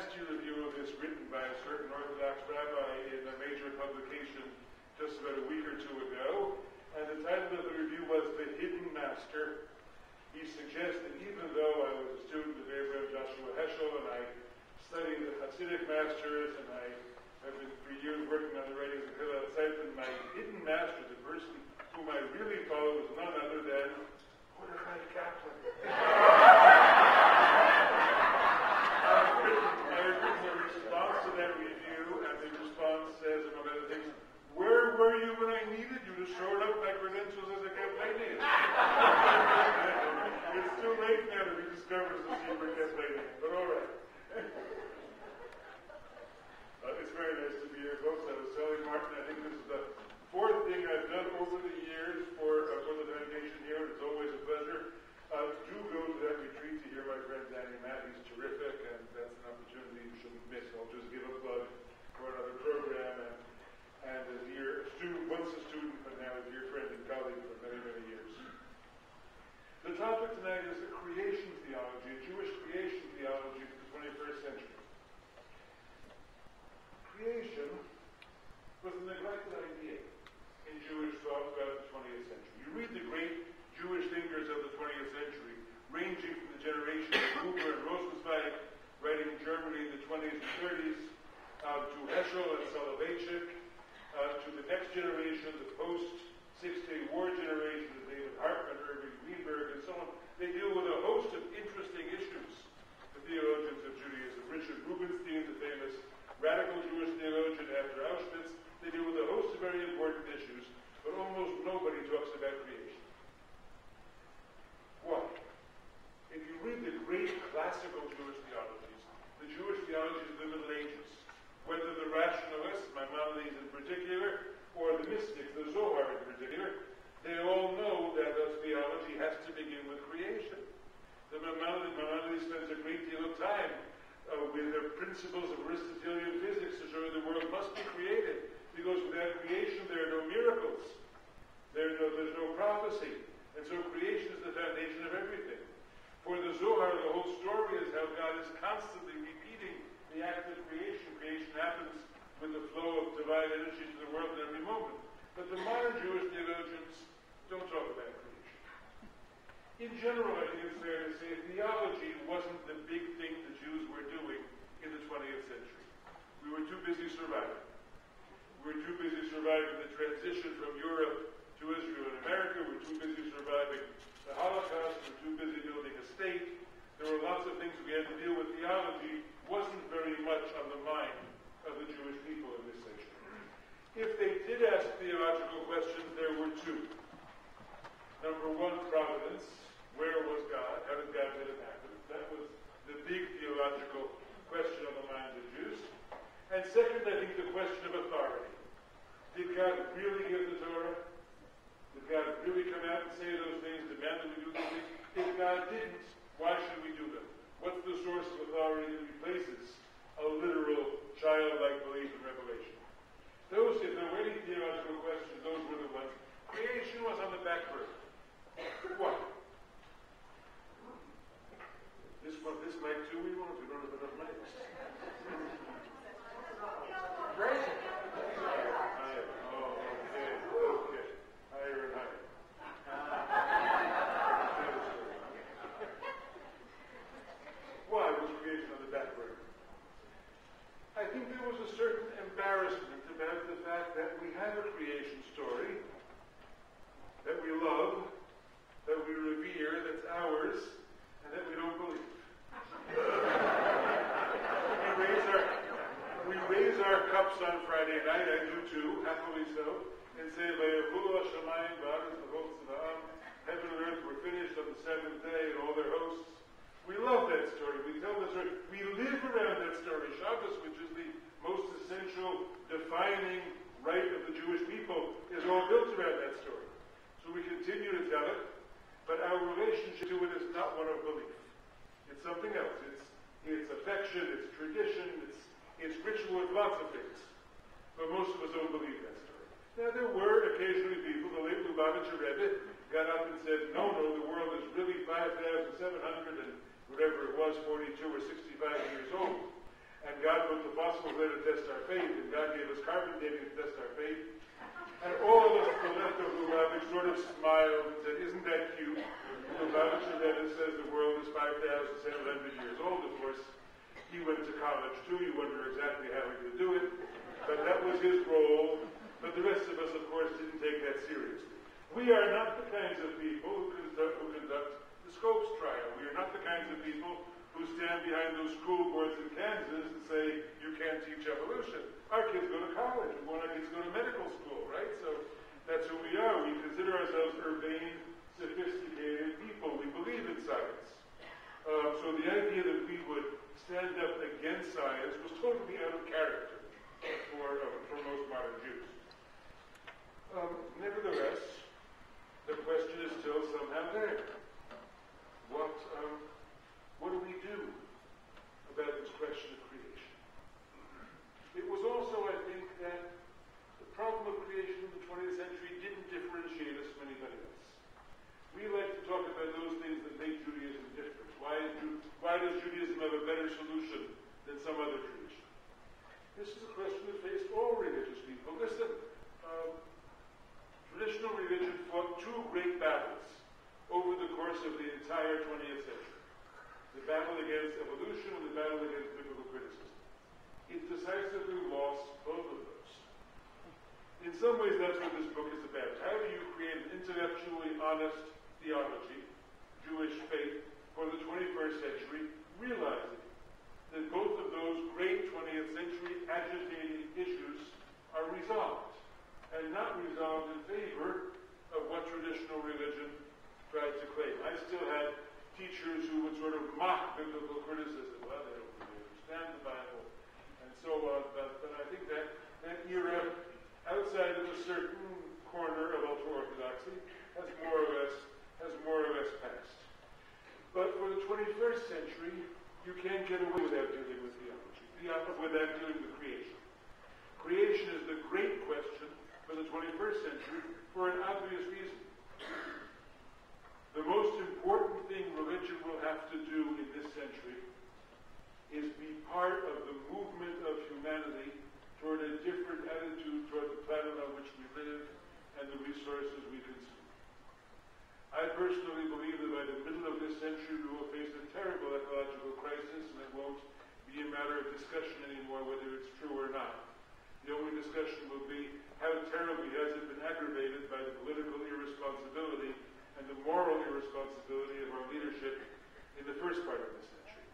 nasty review of this written by a certain Orthodox rabbi in a major publication just about a week or two ago, and the title of the review was The Hidden Master. He suggests that even though I was a student of Abraham Joshua Heschel, and I studied the Hasidic masters, and I have been for years working on the writings of Hillel Zeitman, my hidden master, the person whom I really follow, is none other than Mordechai Kaplan. I've written a response to that review, and the response says, among other things, where were you when I needed you to shore up my credentials as a campaigner? It's too late now to be discovered as a secret campaigner, but all right. It's very nice to be here, folks. I was telling Martin, I think this is the fourth thing I've done over the years for the foundation here, and it's always a pleasure. Do go to that retreat to hear my friend Danny Matt. He's terrific, and that's an opportunity you shouldn't miss. I'll just give a plug for another program, and a dear student, once a student, but now a dear friend and colleague for many, many years. The topic tonight is the creation theology, Jewish creation theology for the 21st century. Creation was a neglected idea in Jewish thought throughout the 20th century. You read the great Jewish thinkers of the 20th century, ranging from the generation of Huber and Rosenzweig, writing in Germany in the 20s and 30s, to Heschel and Soloveitchik, to the next generation, the post-Six-Day War generation, of David Hartman, Irving Greenberg, and so on. They deal with a host of interesting issues, the theologians of Judaism. Richard Rubinstein, the famous radical Jewish theologian after Auschwitz, they deal with a host of very important issues, but almost nobody talks about creation. Why? If you read the great classical Jewish theologies, the Jewish theologies of the Middle Ages, whether the rationalists, Maimonides in particular, or the mystics, the Zohar in particular, they all know that the theology has to begin with creation. The Maimonides spends a great deal of time with the principles of Aristotelian physics to show the world must be created, because without creation there are no miracles. There's no prophecy. And so creation is the foundation of everything. For the Zohar, the whole story is how God is constantly repeating the act of creation. Creation happens with the flow of divine energy to the world at every moment. But the modern Jewish theologians don't talk about creation. In general, I think it's fair to say theology wasn't the big thing the Jews were doing in the 20th century. We were too busy surviving. We were too busy surviving the transition from Europe to Israel and America. We were too busy surviving the Holocaust. We were too busy building a state. There were lots of things we had to deal with. Theology wasn't very much on the mind of the Jewish people in this century. If they did ask theological questions, there were two. Number one, providence. Where was God? How did God let it happen? That was the big theological question on the minds of Jews. And second, I think the question of authority. Did God really give the Torah? Did God really come out and say those things, demand that we do those things? If God didn't, why should we do them? What's the source of authority that replaces a literal, childlike belief in revelation? Those, if there were any theological questions, those were the ones. Creation was on the back burner. Why? This mic too, we don't have enough mics. Great. Higher. Oh, okay. Higher and higher. Why was creation on the back burner? I think there was a certain embarrassment about the fact that we have a creation story that we love, that we revere, that's ours, and that we don't believe. We raise our cups on Friday night, I do too, happily so, and say, Vayavulu Hashemayim Ba'aretz L'Chol Tzva'am, heaven and earth were finished on the seventh day, and all their hosts. We love that story. We tell the story. We live around that story. Shabbos, which is the most essential defining rite of the Jewish people, is all built around that story. So we continue to tell it, but our relationship to it is not one of belief. It's something else. It's affection, it's tradition, it's ritual, it's lots of things. But most of us don't believe that story. Now there were occasionally people, the late Lubavitcher Rebbe got up and said, no, the world is really 5,700 and whatever it was, 42 or 65 years old. and God put the fossils there to test our faith, and God gave us carbon dating to test our faith. And all of us at the left of Lubavitch sort of smiled and said, isn't that cute? Lubavitch then says the world is 5,700 years old, of course. He went to college too, you wonder exactly how he could do it. But that was his role. But the rest of us, of course, didn't take that seriously. We are not the kinds of people who conduct the Scopes trial. We are not the kinds of people who stand behind those school boards in Kansas and say, you can't teach evolution. Our kids go to college. We want our kids to go to medical school, right? So that's who we are. We consider ourselves urbane, sophisticated people. We believe in science. So the idea that we would stand up against science was totally out of character for most modern Jews. Nevertheless, the question is still somehow there. What do we do about this question of creation? It was also, I think, that the problem of creation in the 20th century didn't differentiate us from anybody else. We like to talk about those things that make Judaism different. Why does Judaism have a better solution than some other tradition? This is a question that faced all religious people. Listen, traditional religion fought two great battles over the course of the entire 20th century. The battle against evolution and the battle against biblical criticism. It decisively lost both of those. In some ways, that's what this book is about. How do you create an intellectually honest theology, Jewish faith, for the 21st century, realizing that both of those great 20th century agitating issues are resolved, and not resolved in favor of what traditional religion tried to claim. I still had teachers who would sort of mock biblical criticism. Well, they don't really understand the Bible, and so on. But I think that era, outside of a certain corner of ultra-orthodoxy, has more or less passed. But for the 21st century, you can't get away without dealing with theology, without dealing with creation. Creation is the great question for the 21st century for an obvious reason. The most important thing religion will have to do in this century is be part of the movement of humanity toward a different attitude toward the planet on which we live and the resources we consume. I personally believe that by the middle of this century we will face a terrible ecological crisis, and it won't be a matter of discussion anymore whether it's true or not. The only discussion will be how terribly has it been aggravated by the political irresponsibility and the moral irresponsibility of our leadership in the first part of this century.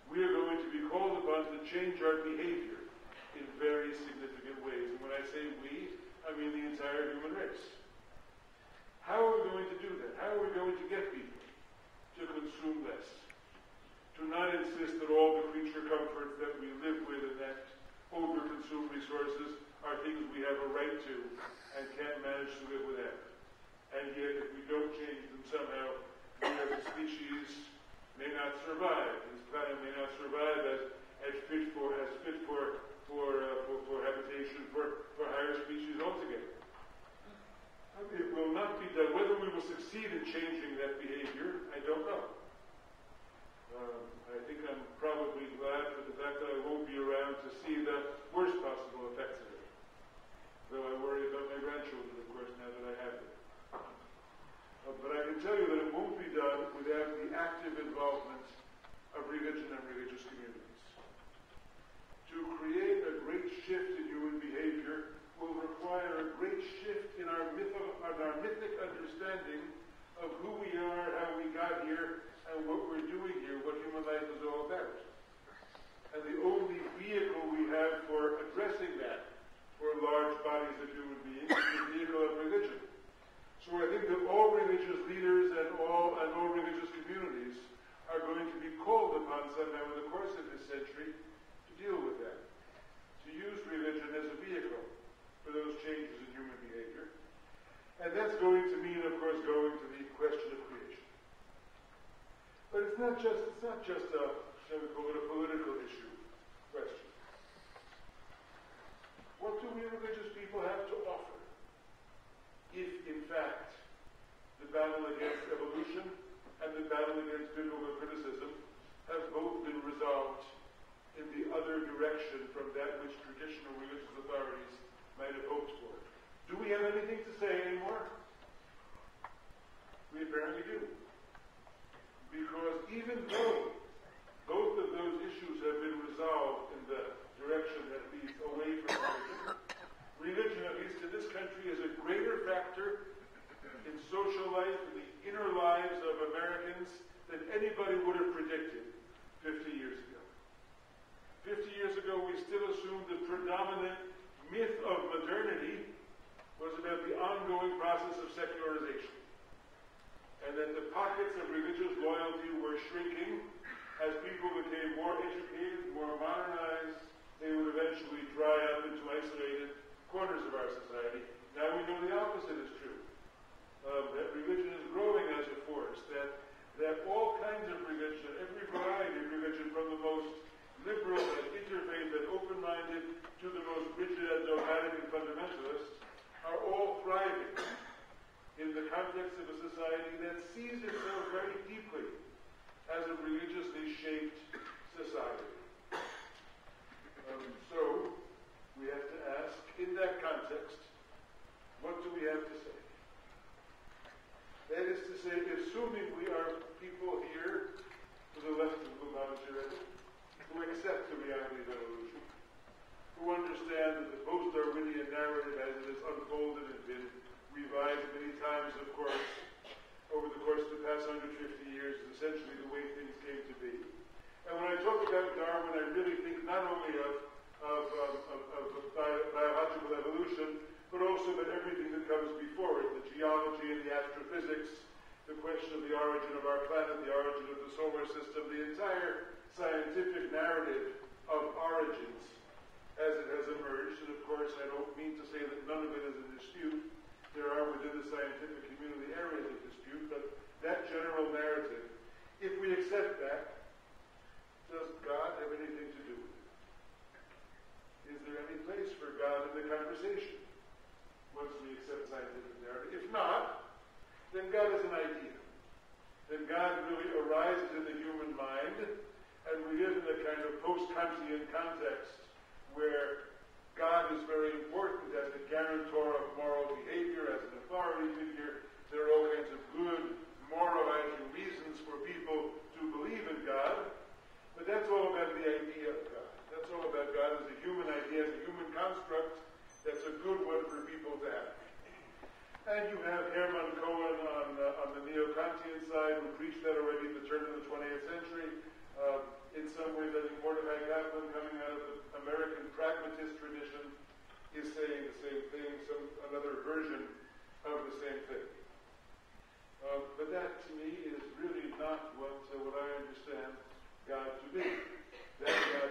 We are going to be called upon to change our behavior in very significant ways. And when I say we, I mean the entire human race. How are we going to do that? How are we going to get people to consume less? To not insist that all the creature comforts that we live with and that over-consumed resources are things we have a right to and can't manage to live without. And yet, if we don't change them somehow, we as a species may not survive. This planet may not survive as fit for habitation for higher species altogether. It will not be done. Whether we will succeed in changing that behavior, I don't know. I think I'm probably glad for the fact that I won't be around to see the worst possible effects of it. Though I worry about my grandchildren, of course, now that I have them. But I can tell you that it won't be done without the active involvement of religion and religious communities. To create a great shift in human behavior will require a great shift in our mythic understanding of who we are, how we got here, and what we're doing here, what human life is all about. And the only vehicle we have for addressing that for large bodies of human beings is the vehicle of religion. So I think that all religious leaders and all religious communities are going to be called upon somehow in the course of this century to deal with that, to use religion as a vehicle for those changes in human behavior. And that's going to mean, of course, going to the question of creation. But it's not just a, shall we call it, a political issue question. What do we religious people have to offer if, in fact, the battle against evolution and the battle against biblical criticism have both been resolved in the other direction from that which traditional religious authorities might have hoped for. Do we have anything to say anymore? We apparently do. Because even though both of those issues have been resolved in the direction that leads away from religion, at least in this country, is a greater factor in social life, in the inner lives of Americans, than anybody would have predicted 50 years ago. 50 years ago, we still assumed the predominant myth of modernity was about the ongoing process of secularization, and that the pockets of religious loyalty were shrinking as people became more educated, more modernized. They would eventually dry up into isolated corners of our society. Now we know the opposite is true. That religion is growing as a force, that all kinds of religion, every variety of religion, from the most liberal and interfaith and open-minded to the most rigid and dogmatic and fundamentalist, are all thriving in the context of a society that sees itself very deeply as a religiously shaped society. So, we have to ask, in that context, what do we have to say? That is to say, assuming we are people here to the left of Lubavitcher, who accept the reality of evolution, who understand that the post-Darwinian narrative as it has unfolded and been revised many times, of course, over the course of the past 150 years, is essentially the way things came to be. And when I talk about Darwin, I really think not only of biological evolution, but also about everything that comes before it, the geology and the astrophysics, the question of the origin of our planet, the origin of the solar system, the entire scientific narrative of origins as it has emerged. And of course, I don't mean to say that none of it is in dispute. There are within the scientific community areas of dispute, but that general narrative, if we accept that, does God have anything to do with it? Is there any place for God in the conversation once we accept scientific narrative? If not, then God is an idea. Then God really arises in the human mind, and we live in a kind of post-Kantian context where God is very important as the guarantor of moral behavior, as an authority figure. There are all kinds of good, moralizing reasons for people to believe in God, but that's all about the idea of God. That's all about God as a human idea, as a human construct. That's a good one for people to have. And you have Hermann Cohen on the neo-Kantian side, who preached that already at the turn of the 20th century. In some ways, I think Mordecai Kaplan, coming out of the American pragmatist tradition, is saying the same thing, another version of the same thing. But that, to me, is really not what I understand God to be. That God